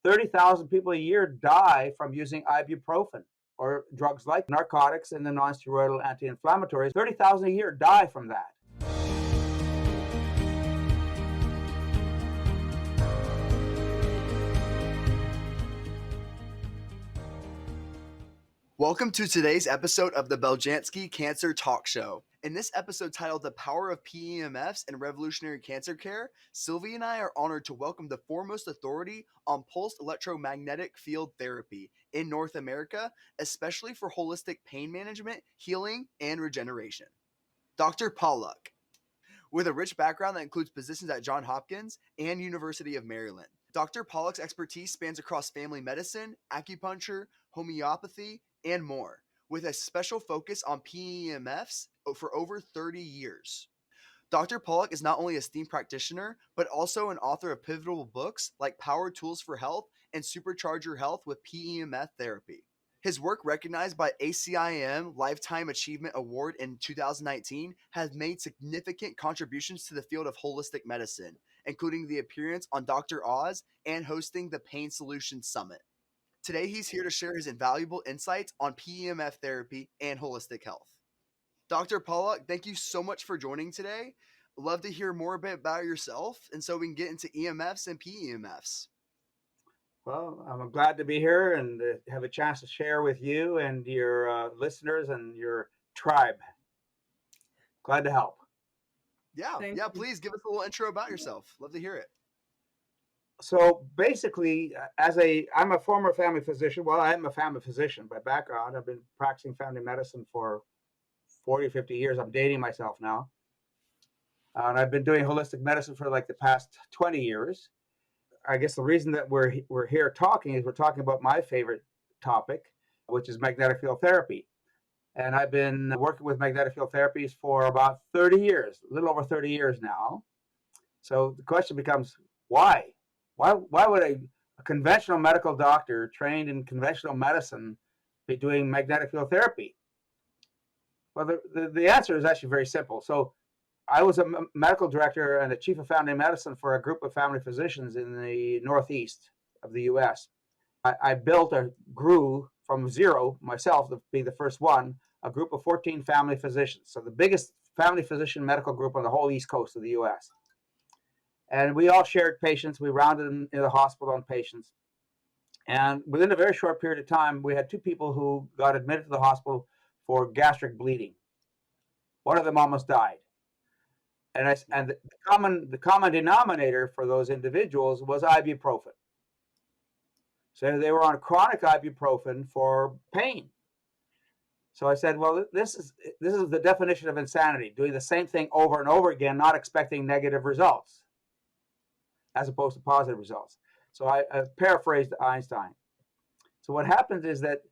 30,000 people a year die from using ibuprofen or drugs like narcotics and the non-steroidal anti-inflammatories. 30,000 a year die from that. Welcome to today's episode of the Beljanski Cancer Talk Show. In this episode titled The Power of PEMFs and Revolutionary Cancer Care, Sylvie and I are honored to welcome the foremost authority on pulsed electromagnetic field therapy in North America, especially for holistic pain management, healing, and regeneration. Dr. Pawluk, with a rich background that includes positions at Johns Hopkins and University of Maryland. Dr. Pawluk's expertise spans across family medicine, acupuncture, homeopathy, and more, with a special focus on PEMFs for over 30 years. Dr. Pawluk is not only a esteemed practitioner, but also an author of pivotal books like Power Tools for Health and Supercharge Your Health with PEMF Therapy. His work, recognized by ACIM Lifetime Achievement Award in 2019, has made significant contributions to the field of holistic medicine, including the appearance on Dr. Oz and hosting the Pain Solutions Summit. Today, he's here to share his invaluable insights on PEMF therapy and holistic health. Dr. Pawluk, thank you so much for joining today. Love to hear more a bit about yourself, and so we can get into EMFs and PEMFs. Well, I'm glad to be here and have a chance to share with you and your listeners and your tribe. Glad to help. Yeah, please give us a little intro about yourself. Love to hear it. So basically, I'm a former family physician. Well, I am a family physician by background. I've been practicing family medicine for 40, 50 years. I'm dating myself now. And I've been doing holistic medicine for like the past 20 years. I guess the reason that we're here talking is we're talking about my favorite topic, which is magnetic field therapy. And I've been working with magnetic field therapies for about 30 years, a little over 30 years now. So the question becomes, why? Why would a conventional medical doctor trained in conventional medicine be doing magnetic field therapy? Well, the answer is actually very simple. So I was a medical director and a chief of family medicine for a group of family physicians in the Northeast of the U.S. I built or grew from zero myself, to be the first one, a group of 14 family physicians. So the biggest family physician medical group on the whole East Coast of the U.S. And we all shared patients. We rounded them in the hospital on patients. And within a very short period of time, we had two people who got admitted to the hospital for gastric bleeding. One of them almost died. And the common denominator for those individuals was ibuprofen. So they were on chronic ibuprofen for pain. So I said, well, this is the definition of insanity, doing the same thing over and over again, not expecting negative results, as opposed to positive results. So I paraphrased Einstein. So what happens is that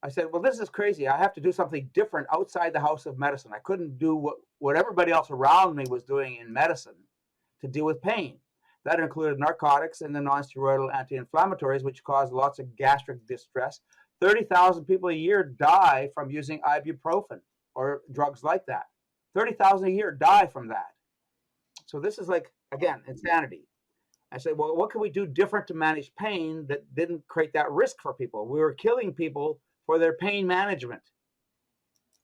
I said, well, this is crazy. I have to do something different outside the house of medicine. I couldn't do what everybody else around me was doing in medicine to deal with pain. That included narcotics and the non-steroidal anti-inflammatories, which cause lots of gastric distress. 30,000 people a year die from using ibuprofen or drugs like that. 30,000 a year die from that. So this is like, again, insanity. I said, well, what can we do different to manage pain that didn't create that risk for people? We were killing people for their pain management.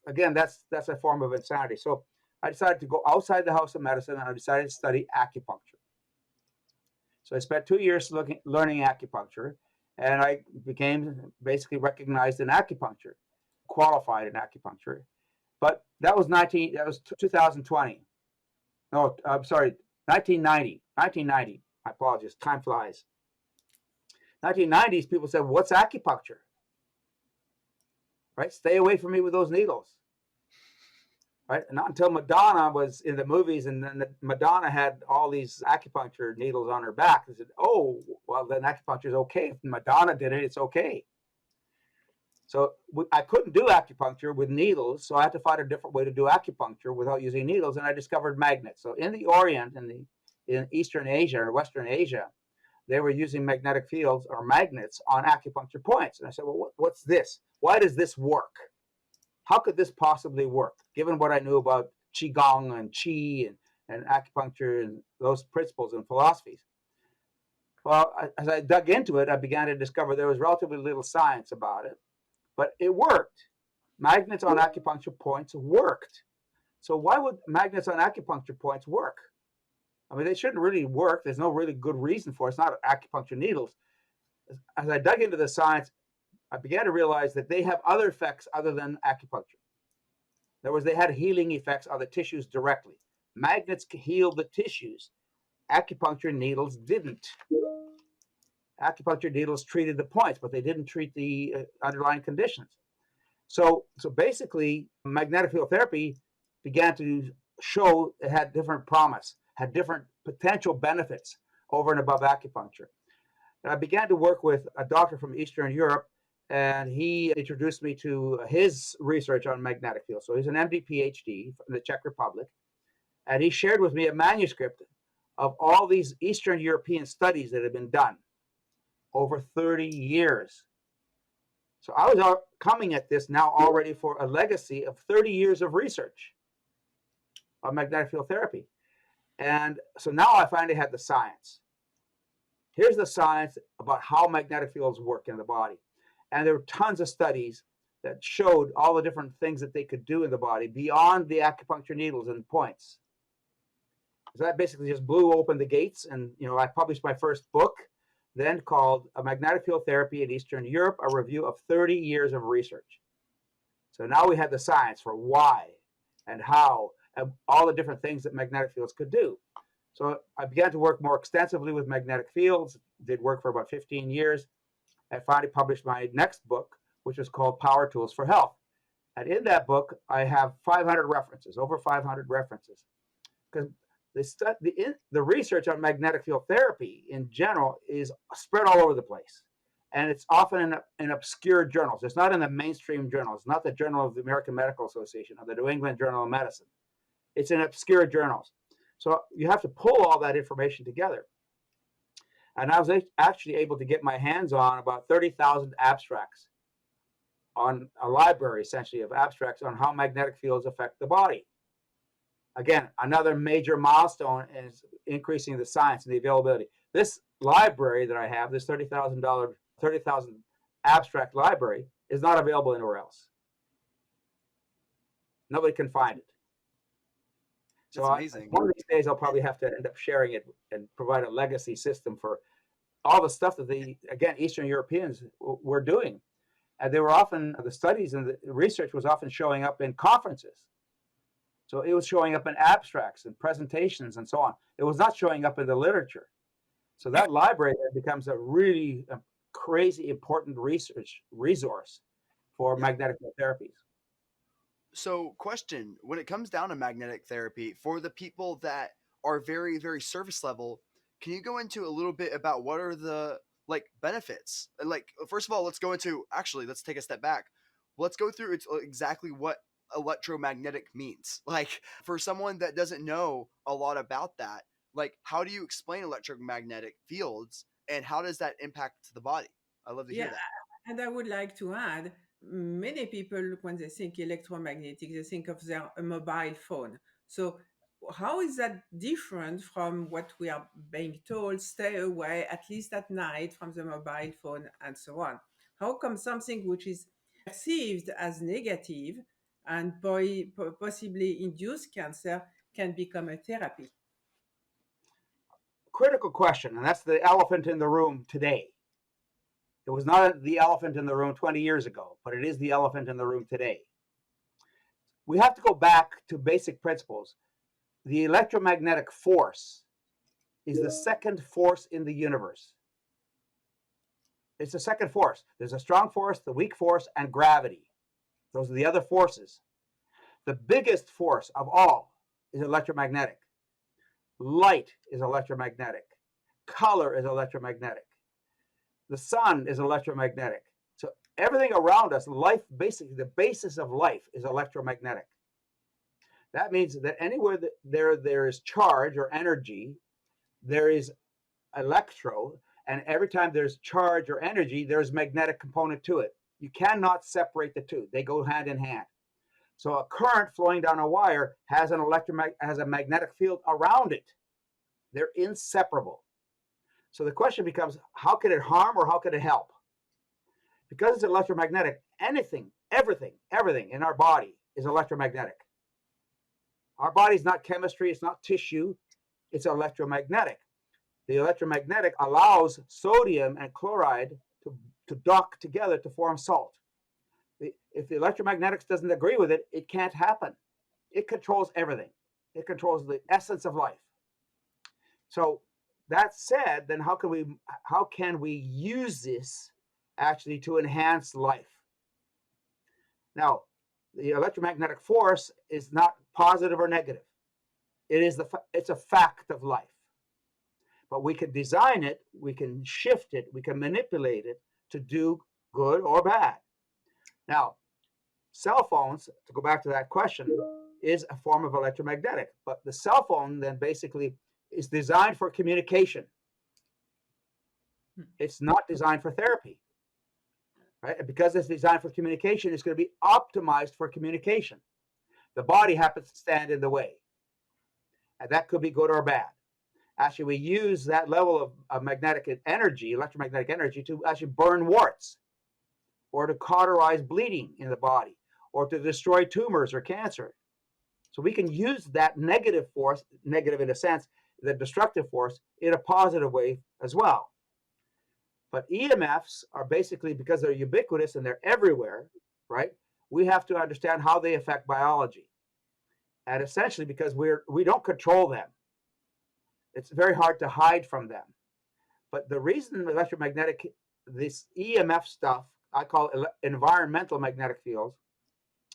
Again, that's a form of insanity. So I decided to go outside the house of medicine, and I decided to study acupuncture. So I spent 2 years learning acupuncture, and I became basically recognized in acupuncture, qualified in acupuncture. But that was 2020. No, I'm sorry, 1990. 1990. I apologize. Time flies. 1990s, people said, "What's acupuncture?" Right? Stay away from me with those needles. Right? Not until Madonna was in the movies, and then Madonna had all these acupuncture needles on her back. They said, "Oh, well, then acupuncture is okay. If Madonna did it, it's okay." So I couldn't do acupuncture with needles, so I had to find a different way to do acupuncture without using needles, and I discovered magnets. So in the Orient, in Eastern Asia or Western Asia, they were using magnetic fields or magnets on acupuncture points. And I said, well, what's this? Why does this work? How could this possibly work, given what I knew about Qigong and Qi and acupuncture and those principles and philosophies? Well, as I dug into it, I began to discover there was relatively little science about it, but it worked. Magnets on acupuncture points worked. So why would magnets on acupuncture points work? I mean, they shouldn't really work. There's no really good reason for it. It's not acupuncture needles. As I dug into the science, I began to realize that they have other effects other than acupuncture. In other words, they had healing effects on the tissues directly. Magnets heal the tissues. Acupuncture needles didn't. Acupuncture needles treated the points, but they didn't treat the underlying conditions. So basically, magnetic field therapy began to show it had different promise, had different potential benefits over and above acupuncture. And I began to work with a doctor from Eastern Europe, and he introduced me to his research on magnetic fields. So he's an MD PhD from the Czech Republic, and he shared with me a manuscript of all these Eastern European studies that had been done over 30 years. So I was coming at this now already for a legacy of 30 years of research on magnetic field therapy. And so now I finally had the science. Here's the science about how magnetic fields work in the body. And there were tons of studies that showed all the different things that they could do in the body beyond the acupuncture needles and points. So that basically just blew open the gates. And, I published my first book then called A Magnetic Field Therapy in Eastern Europe, a review of 30 years of research. So now we had the science for why and how and all the different things that magnetic fields could do. So I began to work more extensively with magnetic fields, did work for about 15 years, and finally published my next book, which is called Power Tools for Health. And in that book, I have 500 references, over 500 references. Because the research on magnetic field therapy in general is spread all over the place. And it's often in obscure journals. It's not in the mainstream journals. It's not the Journal of the American Medical Association or the New England Journal of Medicine. It's in obscure journals. So you have to pull all that information together. And I was actually able to get my hands on about 30,000 abstracts on a library, essentially, of abstracts on how magnetic fields affect the body. Again, another major milestone is increasing the science and the availability. This library that I have, this $30,000 abstract library, is not available anywhere else. Nobody can find it. So one of these days, I'll probably have to end up sharing it and provide a legacy system for all the stuff that Eastern Europeans were doing. And they were often, the studies and the research was often showing up in conferences. So it was showing up in abstracts and presentations and so on. It was not showing up in the literature. So that library becomes a really crazy important research resource for magnetic field therapies. So, question, when it comes down to magnetic therapy, for the people that are very, very surface level, can you go into a little bit about what are the benefits? First of all, let's take a step back. Let's go through exactly what electromagnetic means. For someone that doesn't know a lot about that, how do you explain electromagnetic fields and how does that impact the body? I love to hear that. And I would like to add, many people, when they think electromagnetic, they think of their mobile phone. So how is that different from what we are being told, stay away, at least at night, from the mobile phone and so on? How come something which is perceived as negative and possibly induce cancer can become a therapy? Critical question, and that's the elephant in the room today. It was not the elephant in the room 20 years ago, but it is the elephant in the room today. We have to go back to basic principles. The electromagnetic force is the second force in the universe. It's the second force. There's a strong force, the weak force, and gravity. Those are the other forces. The biggest force of all is electromagnetic. Light is electromagnetic. Color is electromagnetic. The sun is electromagnetic. So everything around us, life, basically the basis of life is electromagnetic. That means that anywhere that there is charge or energy, there is electro, and every time there's charge or energy, there's magnetic component to it. You cannot separate the two. They go hand in hand. So a current flowing down a wire has a magnetic field around it. They're inseparable. So the question becomes, how can it harm or how can it help? Because it's electromagnetic, anything, everything in our body is electromagnetic. Our body's not chemistry, it's not tissue, it's electromagnetic. The electromagnetic allows sodium and chloride to dock together to form salt. If the electromagnetics doesn't agree with it, it can't happen. It controls everything. It controls the essence of life. So that said, then how can we use this actually to enhance life? Now, the electromagnetic force is not positive or negative. It's a fact of life. But we can design it, we can shift it, we can manipulate it to do good or bad. Now, cell phones, to go back to that question, is a form of electromagnetic. But the cell phone then basically is designed for communication. It's not designed for therapy. Right? And because it's designed for communication, it's going to be optimized for communication. The body happens to stand in the way. And that could be good or bad. Actually, we use that level of magnetic energy, electromagnetic energy, to actually burn warts or to cauterize bleeding in the body or to destroy tumors or cancer. So we can use that negative force, negative in a sense, the destructive force, in a positive way as well. But EMFs are basically, because they're ubiquitous and they're everywhere, right? We have to understand how they affect biology. And essentially, because we don't control them, it's very hard to hide from them. But the reason electromagnetic, this EMF stuff, I call environmental magnetic fields,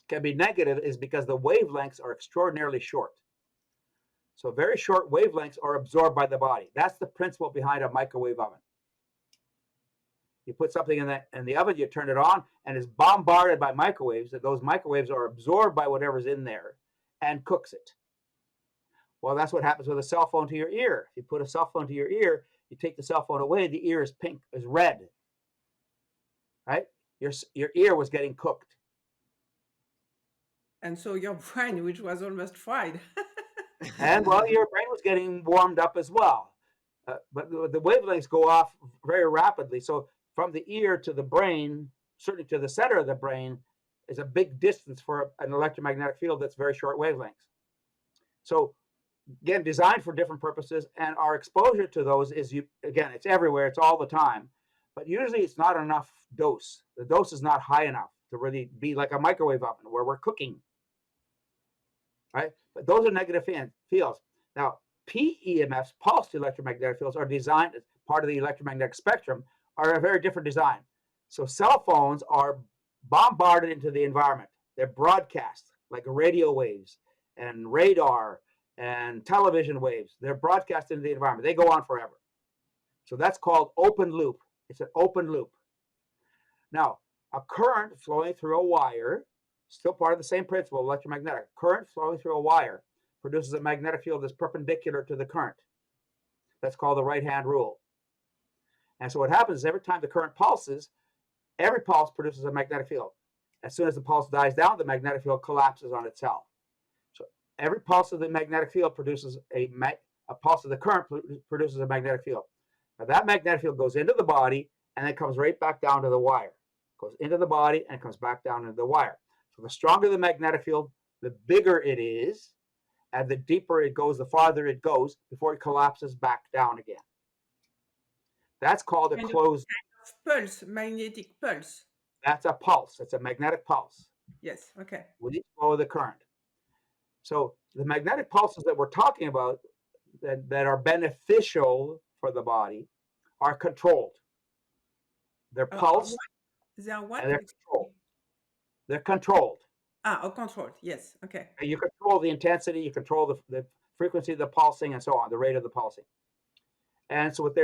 can be negative is because the wavelengths are extraordinarily short. So very short wavelengths are absorbed by the body. That's the principle behind a microwave oven. You put something in the oven, you turn it on, and it's bombarded by microwaves. And those microwaves are absorbed by whatever's in there and cooks it. Well, that's what happens with a cell phone to your ear. If you put a cell phone to your ear, you take the cell phone away, the ear is pink, is red. Right? Your ear was getting cooked. And so your brain, which was almost fried. And well, your brain was getting warmed up as well. But the wavelengths go off very rapidly. So from the ear to the brain, certainly to the center of the brain, is a big distance for an electromagnetic field that's very short wavelengths. So again, designed for different purposes, and our exposure to those is, again, it's everywhere, it's all the time. But usually it's not enough dose. The dose is not high enough to really be like a microwave oven where we're cooking. Right? But those are negative fields. Now, PEMFs, pulsed electromagnetic fields, are designed as part of the electromagnetic spectrum, are a very different design. So cell phones are bombarded into the environment. They're broadcast like radio waves and radar and television waves. They're broadcast into the environment. They go on forever. So that's called open loop. It's an open loop. Now, a current flowing through a wire, still part of the same principle, electromagnetic. Current flowing through a wire produces a magnetic field that's perpendicular to the current. That's called the right-hand rule. And so what happens is every time the current pulses, every pulse produces a magnetic field. As soon as the pulse dies down, the magnetic field collapses on itself. So every pulse of the magnetic field produces a pulse of the current produces a magnetic field. Now that magnetic field goes into the body and then comes right back down to the wire. Goes into the body and comes back down into the wire. So the stronger the magnetic field, the bigger it is, and the deeper it goes, the farther it goes before it collapses back down again. That's called a closed pulse, magnetic pulse. That's a pulse. It's a magnetic pulse. Yes, okay. With each flow of the current. So the magnetic pulses that we're talking about that are beneficial for the body are controlled. They're pulsed. They're what? And they're controlled. They're controlled. Controlled. Yes. Okay. And you control the intensity, you control the frequency of the pulsing, and so on, the rate of the pulsing. And so what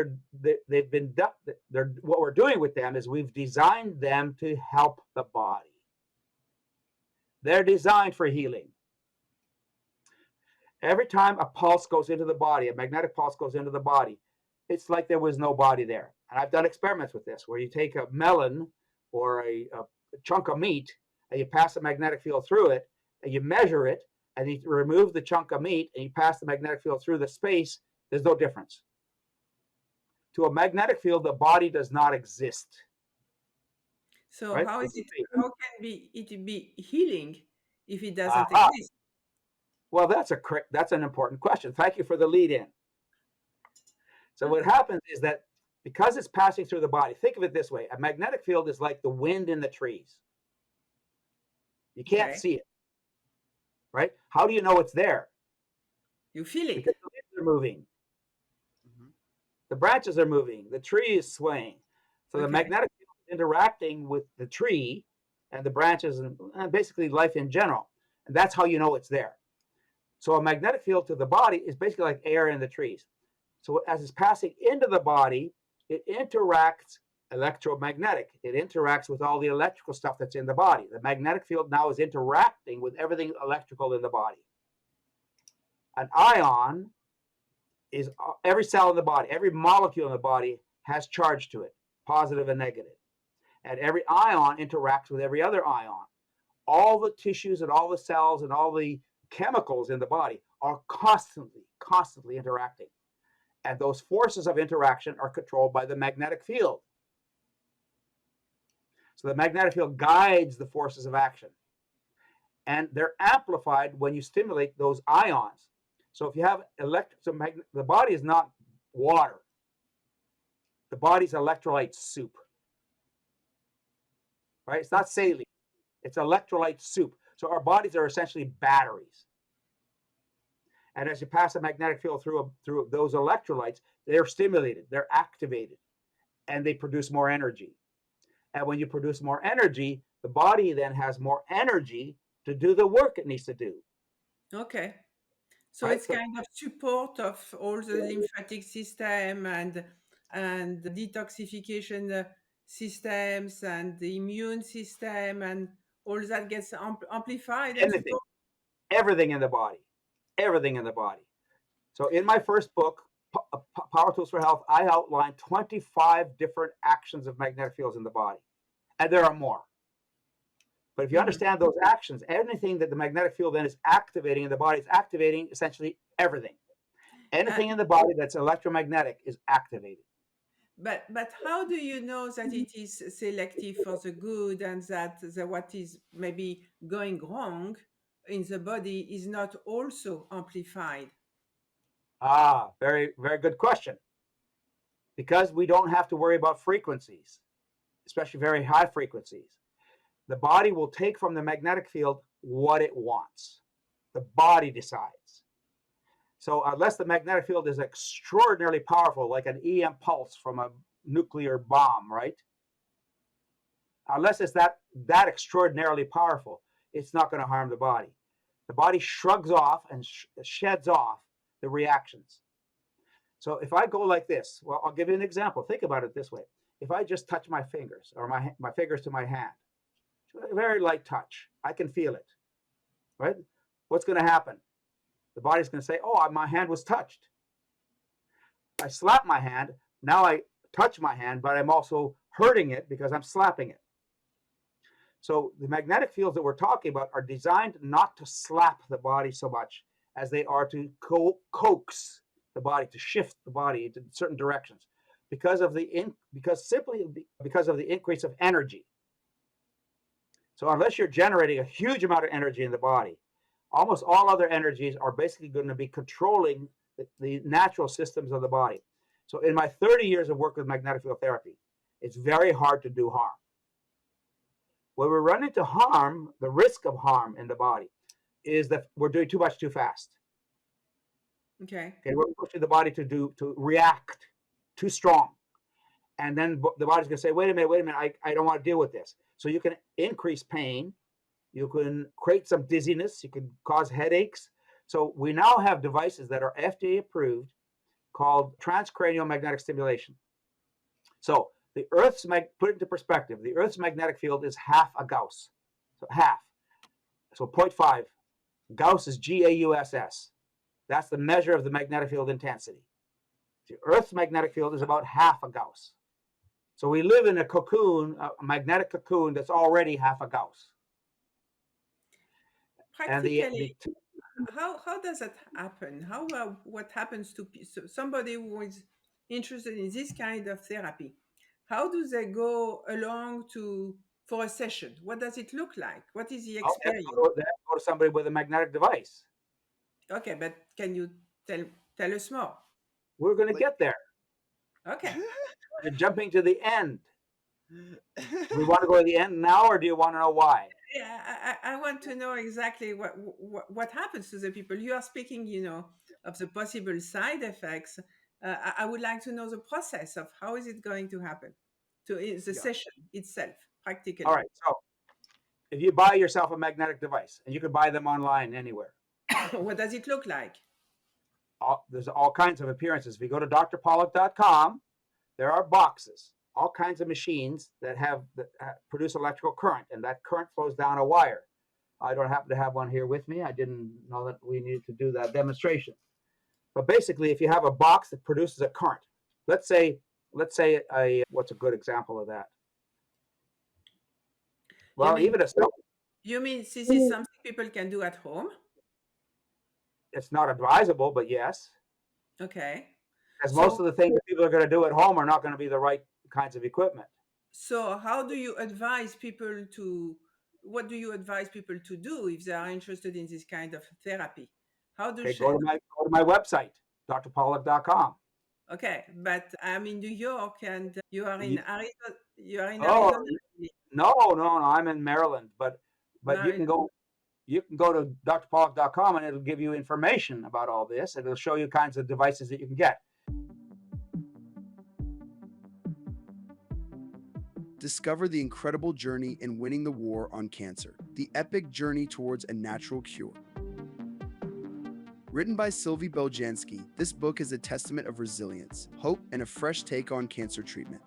what we're doing with them is we've designed them to help the body. They're designed for healing. Every time a pulse goes into the body, a magnetic pulse goes into the body, it's like there was no body there. And I've done experiments with this, where you take a melon or a chunk of meat, and you pass a magnetic field through it, and you measure it, and you remove the chunk of meat, and you pass the magnetic field through the space, there's no difference. To a magnetic field, the body does not exist, So right? how is It's it? fake. How can it be healing if it doesn't Aha. exist? Well, that's an important question. Thank you for the lead in. So what happens is that because it's passing through the body, think of it this way: a magnetic field is like the wind in the trees. You can't Okay, see it, right? How do you know it's there? you feel it. Because the leaves are moving, Mhm. the branches are moving, the tree is swaying. So the Okay, magnetic field is interacting with the tree and the branches and basically life in general. And that's how you know it's there. So a magnetic field to the body is basically like air in the trees. So as it's passing into the body, it interacts electromagnetic. It interacts with all the electrical stuff that's in the body. The magnetic field now is interacting with everything electrical in the body. An ion is every cell in the body, every molecule in the body has charge to it, positive and negative. And every ion interacts with every other ion. All the tissues and all the cells and all the chemicals in the body are constantly interacting. And those forces of interaction are controlled by the magnetic field. So the magnetic field guides the forces of action. And they're amplified when you stimulate those ions. So if you have the body is not water. The body's electrolyte soup, right? It's not saline. It's electrolyte soup. So our bodies are essentially batteries. And as you pass a magnetic field through those electrolytes, they're stimulated, they're activated, and they produce more energy. And when you produce more energy, the body then has more energy to do the work it needs to do, okay. So right? it's So kind of support of all the lymphatic system and the detoxification systems and the immune system and all that gets amplified and anything, support. everything in the body, everything in the body. So in my first book, Power Tools for Health, I outlined 25 different actions of magnetic fields in the body, and there are more. But if you Mhm. understand those actions, anything that the magnetic field then is activating in the body is activating essentially everything. Uh, Anything in the body that's electromagnetic is activated. but how do you know that it is selective for the good and that what is maybe going wrong in the body is not also amplified? Ah, very, very good question. Because we don't have to worry about frequencies, especially very high frequencies. The body will take from the magnetic field what it wants. The body decides. So unless the magnetic field is extraordinarily powerful, like an EM pulse from a nuclear bomb, right? Unless it's that extraordinarily powerful, it's not going to harm the body. The body shrugs off and sheds off the reactions. So if I go like this, well, I'll give you an example. Think about it this way. If I just touch my fingers or my fingers to my hand, a very light touch, I can feel it, right? What's going to happen? The body's going to say, oh, my hand was touched. I slap my hand. Now I touch my hand, but I'm also hurting it because I'm slapping it. So the magnetic fields that we're talking about are designed not to slap the body so much as they are to coax the body, to shift the body into certain directions because of the increase of energy. So unless you're generating a huge amount of energy in the body, almost all other energies are basically going to be controlling the natural systems of the body. So in my 30 years of work with magnetic field therapy, it's very hard to do harm. When we run into harm, the risk of harm in the body is that we're doing too much too fast. Okay. Okay, we're pushing the body to react too strong, and then the body's going to say, "Wait a minute, I don't want to deal with this." So you can increase pain, you can create some dizziness, you can cause headaches. So we now have devices that are FDA approved called transcranial magnetic stimulation. So the Earth's put it into perspective, the Earth's magnetic field is half a Gauss, so half. So 0.5. Gauss is Gauss. That's the measure of the magnetic field intensity. The Earth's magnetic field is about half a Gauss. So we live in a cocoon, a magnetic cocoon that's already half a Gauss. And Practically, how does that happen? How what happens to somebody who is interested in this kind of therapy, how do they go along for a session? What does it look like? What is the Oh, experience? they have to go to somebody with a magnetic device. Okay, but can you tell us more? We're going to Like- get there. Okay. You're jumping to the end. We want to go to the end now, or do you want to know why? Yeah, I want to know exactly what happens to the people. You are speaking, of the possible side effects. I would like to know the process of how is it going to happen to the Yeah. session itself, practically. All right. So if you buy yourself a magnetic device, and you can buy them online anywhere, What does it look like? there's all kinds of appearances. If you go to drpawluk.com, there are boxes, all kinds of machines that produce electrical current, and that current flows down a wire. I don't happen to have one here with me. I didn't know that we needed to do that demonstration. But basically, if you have a box that produces a current, let's say what's a good example of that? Well, You mean this is something people can do at home? it's not advisable, but yes, Okay. because most of the things that people are going to do at home are not going to be the right kinds of equipment. So how do you advise people what do you advise people to do if they are interested in this kind of therapy? How do Okay, go to my website, drpawluk.com. Okay, but I'm in New York and you are in Arizona. You are in Oh, Arizona. no, I'm in Maryland, but you can go to drpawluk.com and it'll give you information about all this. It'll show you kinds of devices that you can get. Discover the incredible journey in winning the war on cancer, the epic journey towards a natural cure. Written by Sylvie Beljanski, this book is a testament of resilience, hope, and a fresh take on cancer treatment.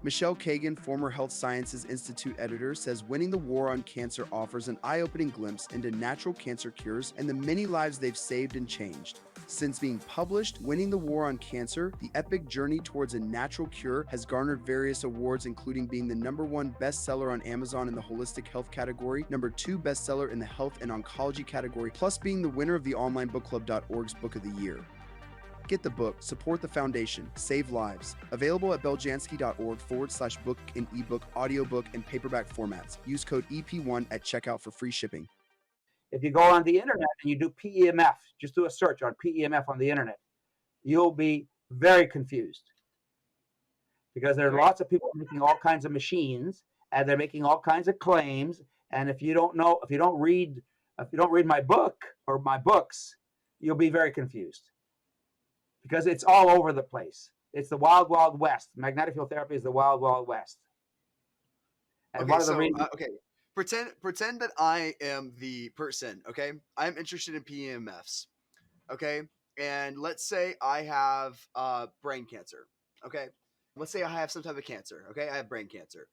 Michelle Kagan, former Health Sciences Institute editor, says winning the war on cancer offers an eye-opening glimpse into natural cancer cures and the many lives they've saved and changed. Since being published, Winning the War on Cancer, the epic journey towards a natural cure has garnered various awards, including being the #1 bestseller on Amazon in the holistic health category, #2 bestseller in the health and oncology category, plus being the winner of the onlinebookclub.org's Book of the Year. Get the book, support the foundation, save lives. Available at beljanski.org/book in ebook, audiobook, and paperback formats. Use code EP1 at checkout for free shipping. If you go on the internet and you do PEMF, just do a search on PEMF on the internet, you'll be very confused because there are lots of people making all kinds of machines and they're making all kinds of claims. And if you don't read my book or my books, you'll be very confused because it's all over the place. It's the wild, wild west. Magnetic field therapy is the wild, wild west. And Okay, one of the so reasons, pretend that I am the person. Okay, I'm interested in PEMFs. Okay, and let's say I have brain cancer. Okay, let's say I have some type of cancer. Okay, I have brain cancer.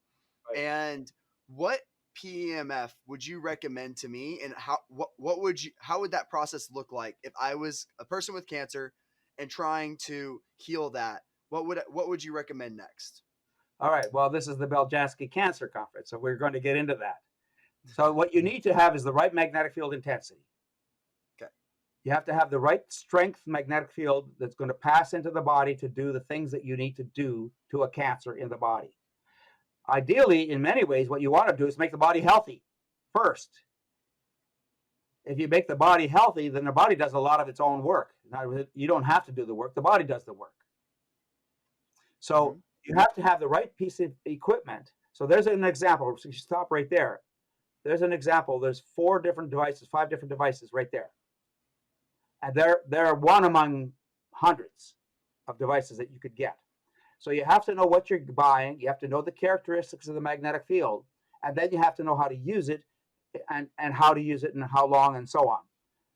Right. And what PEMF would you recommend to me, and how would that process look like if I was a person with cancer and trying to heal that? What would you recommend next? all right, well, this is the Beljanski Cancer Conference, so we're going to get into that. So what you need to have is the right magnetic field intensity. Okay. You have to have the right strength magnetic field that's going to pass into the body to do the things that you need to do to a cancer in the body. Ideally, in many ways, what you want to do is make the body healthy first. If you make the body healthy, then the body does a lot of its own work. Now, you don't have to do the work. The body does the work. So you have to have the right piece of equipment. So there's an example. So you stop right there. There's an example. There's 5 different devices right there. And they're one among hundreds of devices that you could get. So you have to know what you're buying. You have to know the characteristics of the magnetic field. And then you have to know how to use it and how to use it and how long and so on.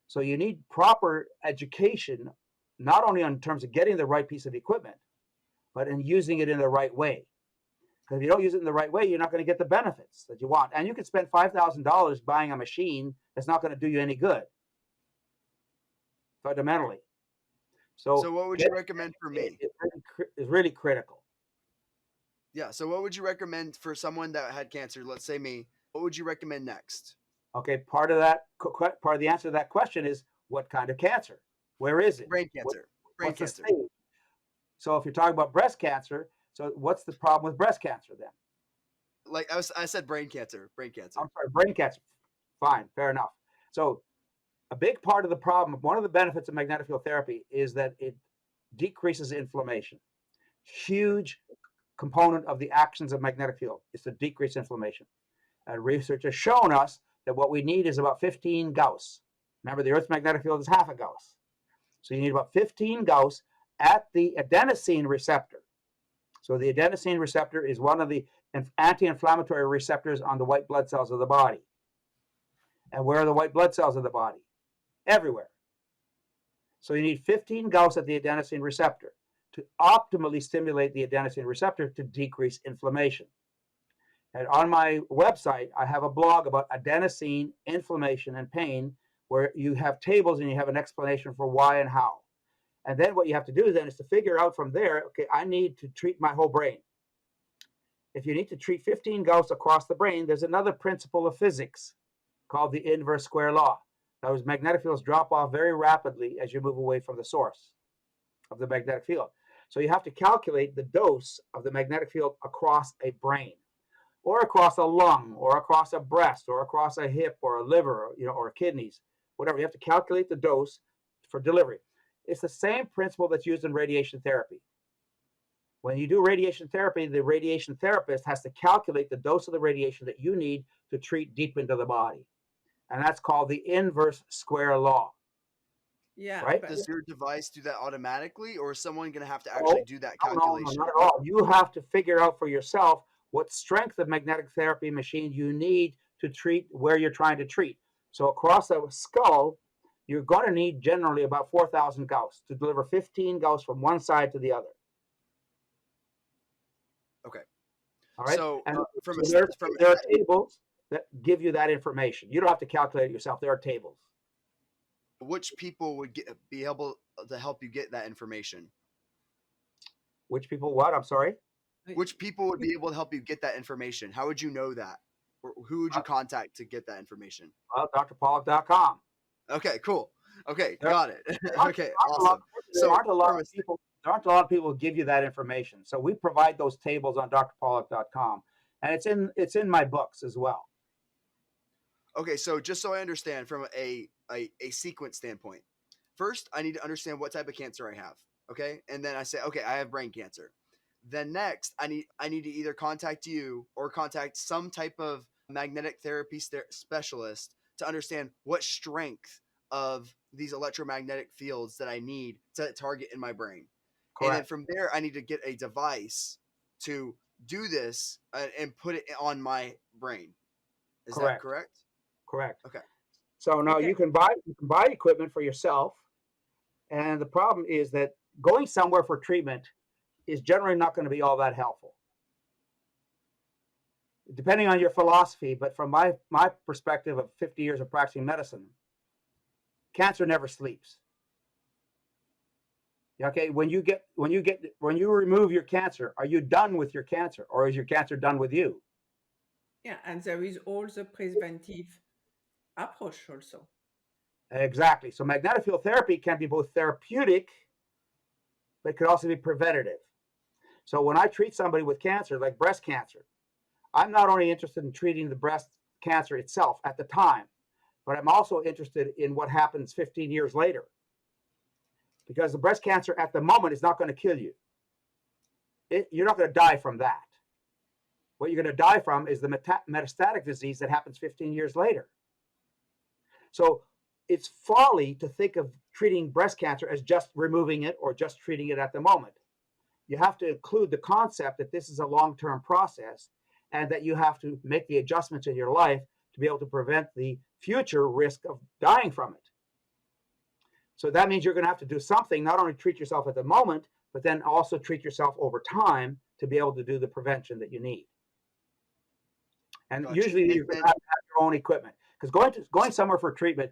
So you need proper education, not only in terms of getting the right piece of equipment, but in using it in the right way. Because if you don't use it in the right way, you're not going to get the benefits that you want. And you could spend $5,000 buying a machine that's not going to do you any good, fundamentally. So what would you recommend for me? It's really critical. Yeah. So what would you recommend for someone that had cancer? Let's say me. What would you recommend next? Okay, part of the answer to that question is what kind of cancer? Where is it? Brain cancer. What's the stage? So if you're talking about breast cancer, so what's the problem with breast cancer then? Like I said, brain cancer. I'm sorry, brain cancer. Fine, fair enough. So a big part of the problem, one of the benefits of magnetic field therapy is that it decreases inflammation. Huge component of the actions of magnetic field is to decrease inflammation. And research has shown us that what we need is about 15 Gauss. Remember, the Earth's magnetic field is half a Gauss. So you need about 15 Gauss at the adenosine receptor. So the adenosine receptor is one of the anti-inflammatory receptors on the white blood cells of the body. And where are the white blood cells of the body? Everywhere. So you need 15 Gauss at the adenosine receptor to optimally stimulate the adenosine receptor to decrease inflammation. And on my website, I have a blog about adenosine, inflammation, and pain, where you have tables and you have an explanation for why and how. And then what you have to do then is to figure out from there, okay, I need to treat my whole brain. If you need to treat 15 Gauss across the brain, there's another principle of physics called the inverse square law. That is, magnetic fields drop off very rapidly as you move away from the source of the magnetic field. So you have to calculate the dose of the magnetic field across a brain, or across a lung, or across a breast, or across a hip, or a liver, or kidneys, whatever. You have to calculate the dose for delivery. It's the same principle that's used in radiation therapy. When you do radiation therapy, the radiation therapist has to calculate the dose of the radiation that you need to treat deep into the body. And that's called the inverse square law. Yeah, right? Does your device do that automatically, or is someone going to have to No, actually do that no, calculation? not at all. You have to figure out for yourself what strength of magnetic therapy machine you need to treat where you're trying to treat. So across the skull, you're going to need generally about 4,000 Gauss to deliver 15 Gauss from one side to the other. Okay. All right. So And from there are tables that give you that information. You don't have to calculate it yourself. There are tables. which people would be able to help you get that information? Which people what? I'm sorry? Which people would be able to help you get that information? How would you know that? Or who would you contact to get that information? drpawluk.com. Okay, cool. Okay, There, got it. Okay, awesome. there aren't a lot of people. There aren't a lot of people who give you that information. So we provide those tables on drpawluk.com, and it's in my books as well. Okay, so just so I understand from a sequence standpoint, first I need to understand what type of cancer I have. Okay, and then I say, okay, I have brain cancer. Then next, I need to either contact you or contact some type of magnetic therapy specialist to understand what strength of these electromagnetic fields that I need to target in my brain. Correct. And then from there, I need to get a device to do this and put it on my brain. Is that correct? Correct. Okay. So now you can buy equipment for yourself, and the problem is that going somewhere for treatment is generally not going to be all that helpful, depending on your philosophy. But from my perspective of 50 years of practicing medicine, cancer never sleeps. Okay, when you remove your cancer, are you done with your cancer, or is your cancer done with you? Yeah, and there is all the preventive approach also. Exactly. So magnetic field therapy can be both therapeutic, but it could also be preventative. So when I treat somebody with cancer, like breast cancer, I'm not only interested in treating the breast cancer itself at the time, but I'm also interested in what happens 15 years later. Because the breast cancer at the moment is not going to kill you. You're not going to die from that. What you're going to die from is the metastatic disease that happens 15 years later. So it's folly to think of treating breast cancer as just removing it or just treating it at the moment. You have to include the concept that this is a long-term process and that you have to make the adjustments in your life to be able to prevent the future risk of dying from it. So that means you're going to have to do something, not only treat yourself at the moment, but then also treat yourself over time to be able to do the prevention that you need. And Gotcha. Usually you're going to have your own equipment, because going somewhere for treatment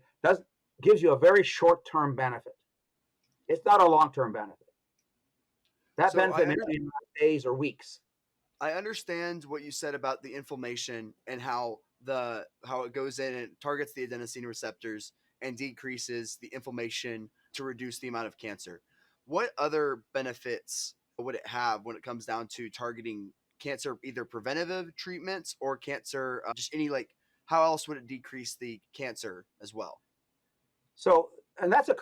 gives you a very short-term benefit. It's not a long-term benefit. That benefit may be days or weeks. I understand what you said about the inflammation and how it goes in and targets the adenosine receptors and decreases the inflammation to reduce the amount of cancer. What other benefits would it have when it comes down to targeting cancer, either preventative treatments or cancer, just any like, how else would it decrease the cancer as well? So, and that's a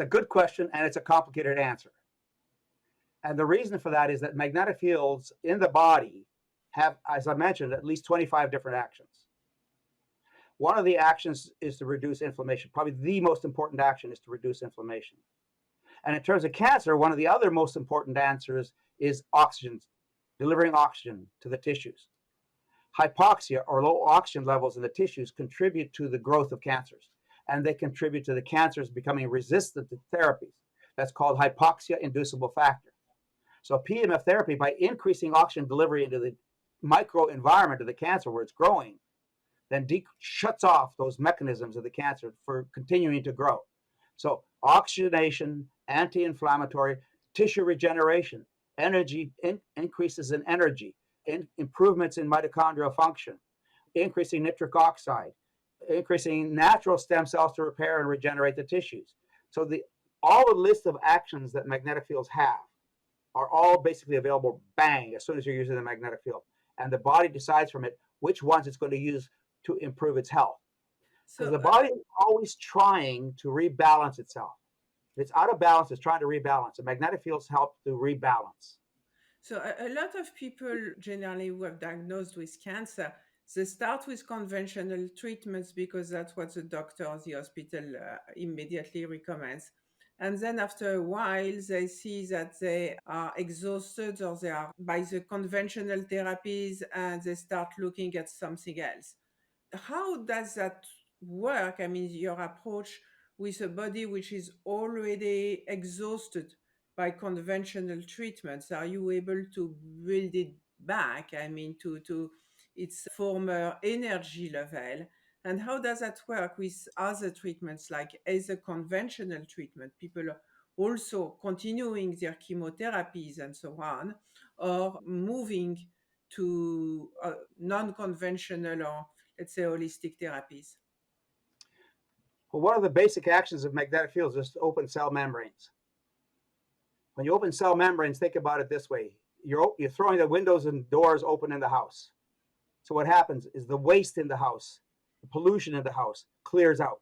good question, and it's a complicated answer. And the reason for that is that magnetic fields in the body have, as I mentioned, at least 25 different actions. One of the actions is to reduce inflammation. Probably the most important action is to reduce inflammation. And in terms of cancer, one of the other most important answers is oxygen, delivering oxygen to the tissues. Hypoxia or low oxygen levels in the tissues contribute to the growth of cancers, and they contribute to the cancers becoming resistant to therapies. That's called hypoxia-inducible factor. So PEMF therapy, by increasing oxygen delivery into the microenvironment of the cancer where it's growing, then shuts off those mechanisms of the cancer for continuing to grow. So oxygenation, anti-inflammatory, tissue regeneration, energy increases in energy, improvements in mitochondrial function, increasing nitric oxide, increasing natural stem cells to repair and regenerate the tissues. So all the list of actions that magnetic fields have are all basically available, bang, as soon as you're using the magnetic field. And the body decides from it which ones it's going to use to improve its health. Because So, the body is always trying to rebalance itself. If it's out of balance, it's trying to rebalance. The magnetic fields help to rebalance. So a lot of people generally who have diagnosed with cancer, they start with conventional treatments because that's what the doctor or the hospital immediately recommends. And then after a while, they see that they are exhausted or they are by the conventional therapies and they start looking at something else. How does that work? I mean, your approach with a body which is already exhausted by conventional treatments, are you able to build it back? I mean, to its former energy level? And how does that work with other treatments, like as a conventional treatment? People are also continuing their chemotherapies and so on, or moving to non-conventional or let's say holistic therapies. Well, one of the basic actions of magnetic fields is to open cell membranes. When you open cell membranes, think about it this way. You're throwing the windows and doors open in the house. So what happens is the waste in the house, the pollution in the house clears out.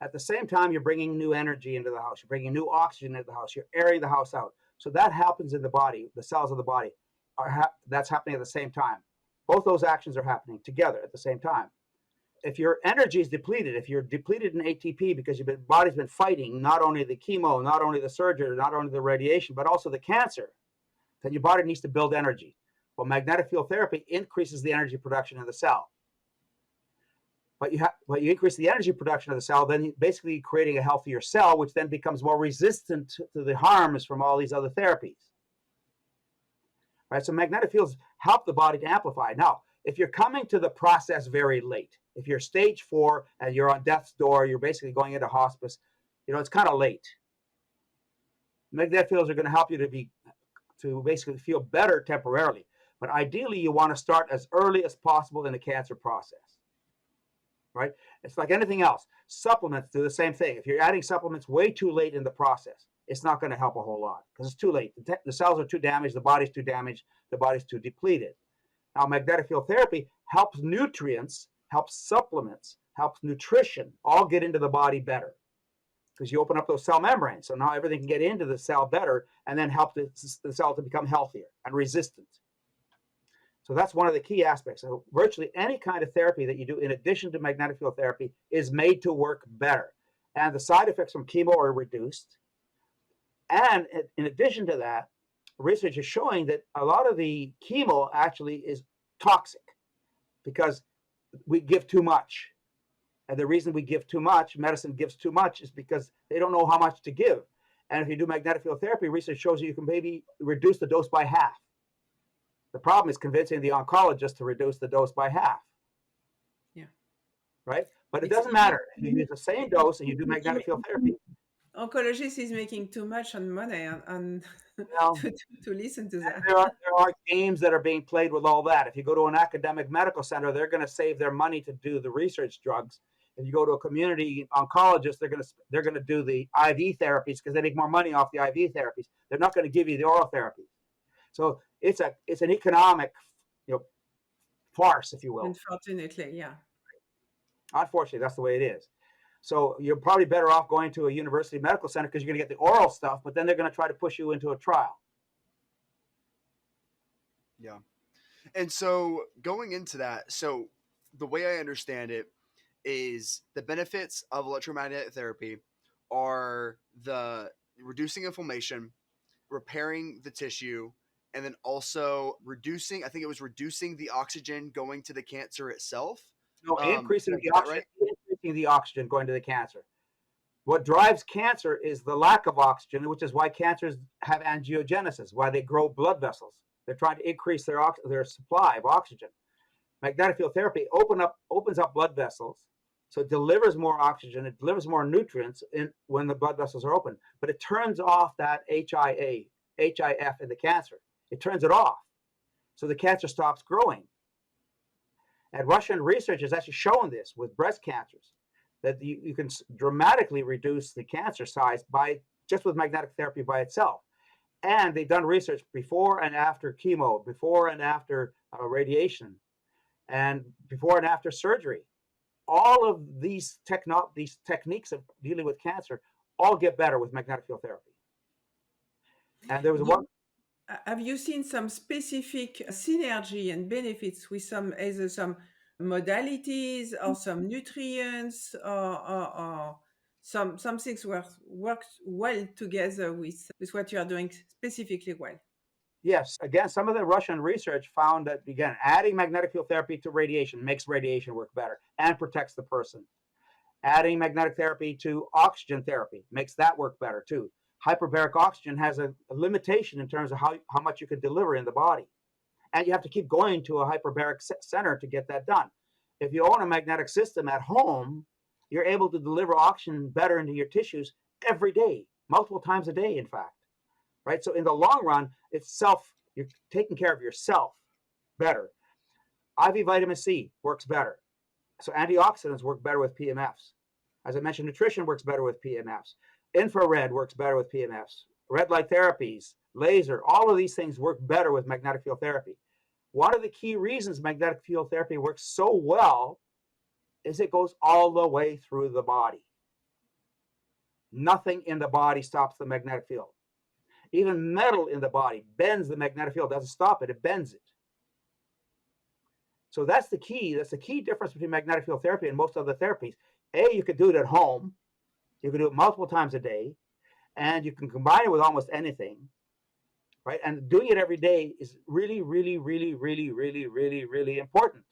At the same time, you're bringing new energy into the house. You're bringing new oxygen into the house. You're airing the house out. So that happens in the body. The cells of the body that's happening at the same time. Both those actions are happening together at the same time. If your energy is depleted, if you're depleted in ATP because your body's been fighting not only the chemo, not only the surgery, not only the radiation, but also the cancer, then your body needs to build energy. Well, magnetic field therapy increases the energy production in the cell. But you increase the energy production of the cell, then basically creating a healthier cell, which then becomes more resistant to the harms from all these other therapies. Right? So magnetic fields help the body to amplify. Now, if you're coming to the process very late, if you're stage 4 and you're on death's door, you're basically going into hospice, it's kind of late. Magnetic fields are going to help you to basically feel better temporarily. But ideally, you want to start as early as possible in the cancer process. Right? It's like anything else. Supplements do the same thing. If you're adding supplements way too late in the process, it's not going to help a whole lot because it's too late. The cells are too damaged, the body's too damaged, the body's too depleted. Now, magnetic field therapy helps nutrients, helps supplements, helps nutrition all get into the body better because you open up those cell membranes. So now everything can get into the cell better and then help the cell to become healthier and resistant. So that's one of the key aspects. So virtually any kind of therapy that you do in addition to magnetic field therapy is made to work better. And the side effects from chemo are reduced. And in addition to that, research is showing that a lot of the chemo actually is toxic because we give too much. And the reason we give too much, medicine gives too much, is because they don't know how much to give. And if you do magnetic field therapy, research shows you can maybe reduce the dose by half. The problem is convincing the oncologist to reduce the dose by half. Yeah. Right? But it doesn't matter. If you use the same dose and you do magnetic field therapy. Oncologist is making too much on money and to listen to that. There are games that are being played with all that. If you go to an academic medical center, they're going to save their money to do the research drugs. If you go to a community oncologist, they're gonna do the IV therapies because they make more money off the IV therapies. They're not going to give you the oral therapies. So it's an economic, farce, if you will. Unfortunately, yeah. Unfortunately, that's the way it is. So you're probably better off going to a university medical center because you're going to get the oral stuff, but then they're going to try to push you into a trial. Yeah. And so going into that, so the way I understand it is the benefits of electromagnetic therapy are the reducing inflammation, repairing the tissue, and then also reducing, I think it was reducing the oxygen going to the cancer itself. No, Did I increasing get the that oxygen, right? increasing the oxygen going to the cancer. What drives cancer is the lack of oxygen, which is why cancers have angiogenesis, why they grow blood vessels. They're trying to increase their supply of oxygen. Magnetic field therapy opens up blood vessels, so it delivers more oxygen, it delivers more nutrients when the blood vessels are open, but it turns off that HIF in the cancer. It turns it off, so the cancer stops growing. And Russian research has actually shown this with breast cancers, that you can dramatically reduce the cancer size just with magnetic therapy by itself. And they've done research before and after chemo, before and after radiation, and before and after surgery. All of these techniques of dealing with cancer all get better with magnetic field therapy. And there was one. Have you seen some specific synergy and benefits with either some modalities or some nutrients or some things work well together with what you are doing specifically well? Yes, again, some of the Russian research found that, again, adding magnetic field therapy to radiation makes radiation work better and protects the person. Adding magnetic therapy to oxygen therapy makes that work better too. Hyperbaric oxygen has a limitation in terms of how much you can deliver in the body. And you have to keep going to a hyperbaric center to get that done. If you own a magnetic system at home, you're able to deliver oxygen better into your tissues every day, multiple times a day, in fact. Right? So in the long run, you're taking care of yourself better. IV vitamin C works better. So antioxidants work better with PEMFs. As I mentioned, nutrition works better with PEMFs. Infrared works better with PEMFs. Red light therapies, laser, all of these things work better with magnetic field therapy. One of the key reasons magnetic field therapy works so well is it goes all the way through the body. Nothing in the body stops the magnetic field. Even metal in the body bends the magnetic field, doesn't stop it, it bends it. So that's the key. That's the key difference between magnetic field therapy and most other therapies. You can do it at home. You can do it multiple times a day, and you can combine it with almost anything, right? And doing it every day is really, really, really, really, really, really, really important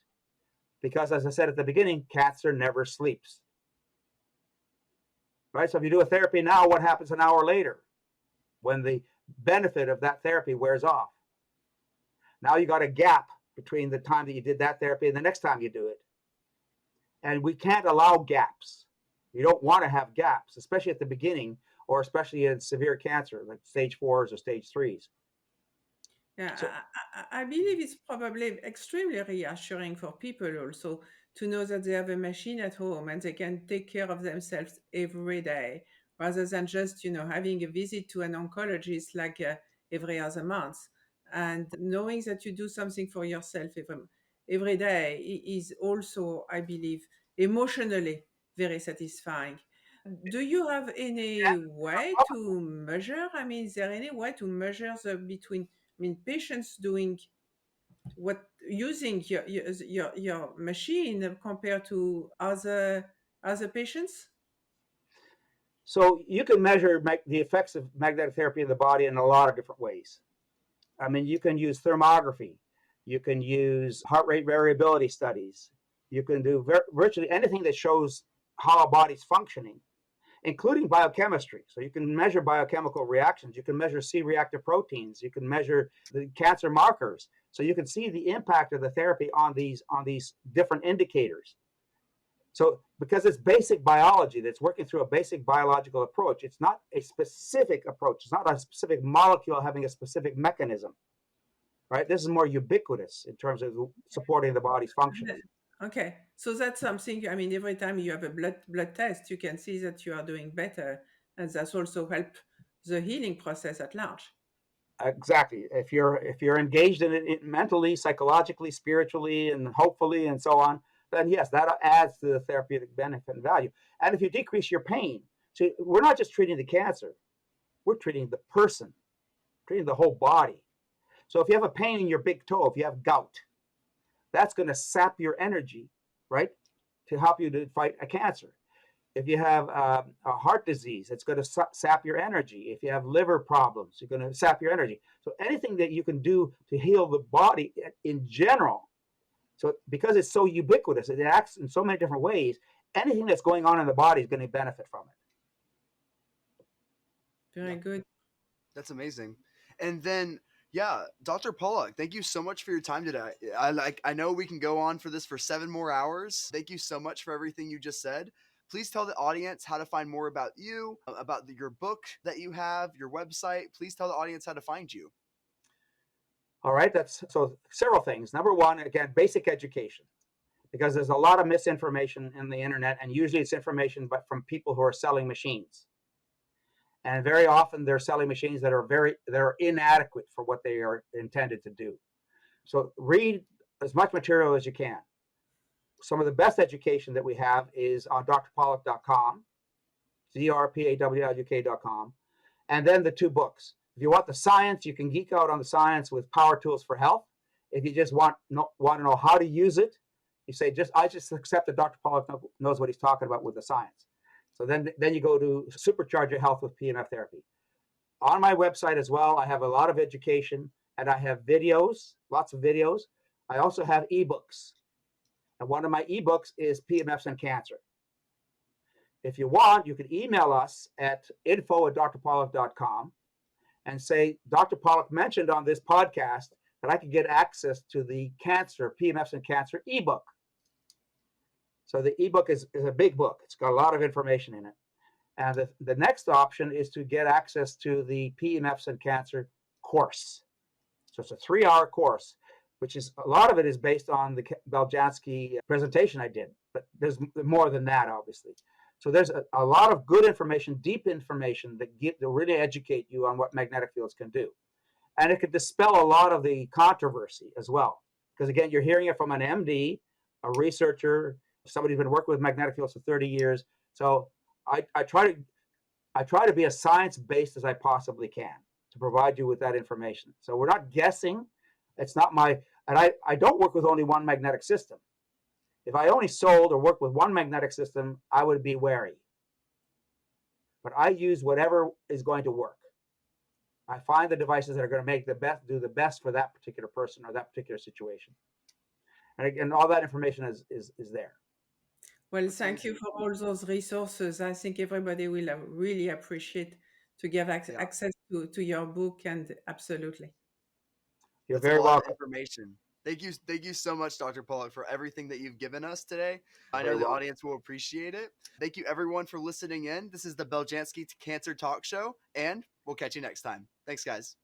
because, as I said at the beginning, cancer never sleeps, right? So if you do a therapy now, what happens an hour later when the benefit of that therapy wears off? Now you got a gap between the time that you did that therapy and the next time you do it. And we can't allow gaps. You don't want to have gaps, especially at the beginning or especially in severe cancer, like stage 4s or stage 3s. Yeah, So, I believe it's probably extremely reassuring for people also to know that they have a machine at home and they can take care of themselves every day rather than just, having a visit to an oncologist like every other month. And knowing that you do something for yourself every day is also, I believe, emotionally very satisfying. Do you have any way to measure? I mean, is there any way to measure patients doing using your machine compared to other patients? so you can measure the effects of magnetic therapy in the body in a lot of different ways. I mean, you can use thermography. You can use heart rate variability studies. You can do virtually anything that shows how a body's functioning, including biochemistry. So you can measure biochemical reactions. You can measure C-reactive proteins. You can measure the cancer markers. So you can see the impact of the therapy on these different indicators. So because it's basic biology that's working through a basic biological approach, it's not a specific approach. It's not a specific molecule having a specific mechanism, right? This is more ubiquitous in terms of supporting the body's functioning. Okay, so that's something. I mean, every time you have a blood test, you can see that you are doing better, and that's also help the healing process at large. Exactly. If you're engaged in it mentally, psychologically, spiritually, and hopefully, and so on, then yes, that adds to the therapeutic benefit and value. And if you decrease your pain, so we're not just treating the cancer, we're treating the person, treating the whole body. So if you have a pain in your big toe, if you have gout, that's going to sap your energy, right, to help you to fight a cancer. If you have a heart disease, it's going to sap your energy. If you have liver problems, you're going to sap your energy. So anything that you can do to heal the body in general, so because it's so ubiquitous, it acts in so many different ways, anything that's going on in the body is going to benefit from it. Very Yeah, good. that's amazing. And then, yeah, Dr. Pawluk, thank you so much for your time today. I know we can go on for this for 7 more hours. Thank you so much for everything you just said. Please tell the audience how to find more about you, about your book that you have, your website. Please tell the audience how to find you. All right, that's so several things. Number one, again, basic education, because there's a lot of misinformation in the internet, and usually it's information but from people who are selling machines. And very often they're selling machines that are inadequate for what they are intended to do. So read as much material as you can. Some of the best education that we have is on drpawluk.com, drpawluk.com, and then the 2 books. If you want the science, you can geek out on the science with Power Tools for Health. If you just want to know how to use it, you say I just accept that Dr. Pawluk knows what he's talking about with the science. So then you go to Supercharge Your Health with PEMF therapy. On my website as well, I have a lot of education, and I have videos, lots of videos. I also have ebooks. And one of my ebooks is PEMFs and Cancer. If you want, you can email us at info@drpawluk.com and say, Dr. Pawluk mentioned on this podcast that I could get access to the Cancer, PEMFs and Cancer ebook. So the ebook is a big book. It's got a lot of information in it. And the next option is to get access to the PEMFs and Cancer course. So it's a 3-hour course, which is a lot of it is based on the Beljanski presentation I did, but there's more than that, obviously. So there's a lot of good information, deep information that really educate you on what magnetic fields can do. And it could dispel a lot of the controversy as well. Because again, you're hearing it from an MD, a researcher, somebody who's been working with magnetic fields for 30 years. So I try to be as science-based as I possibly can to provide you with that information. So we're not guessing. It's not and I don't work with only one magnetic system. If I only sold or worked with one magnetic system, I would be wary. But I use whatever is going to work. I find the devices that are going to do the best for that particular person or that particular situation. And again, all that information is there. Well, thank you for all those resources. I think everybody will really appreciate to give access to your book, and absolutely. You're very welcome. Information. Thank you so much, Dr. Pawluk, for everything that you've given us today. I know Very the welcome. audience will appreciate it. Thank you, everyone, for listening in. This is the Beljanski Cancer Talk Show, and we'll catch you next time. Thanks, guys.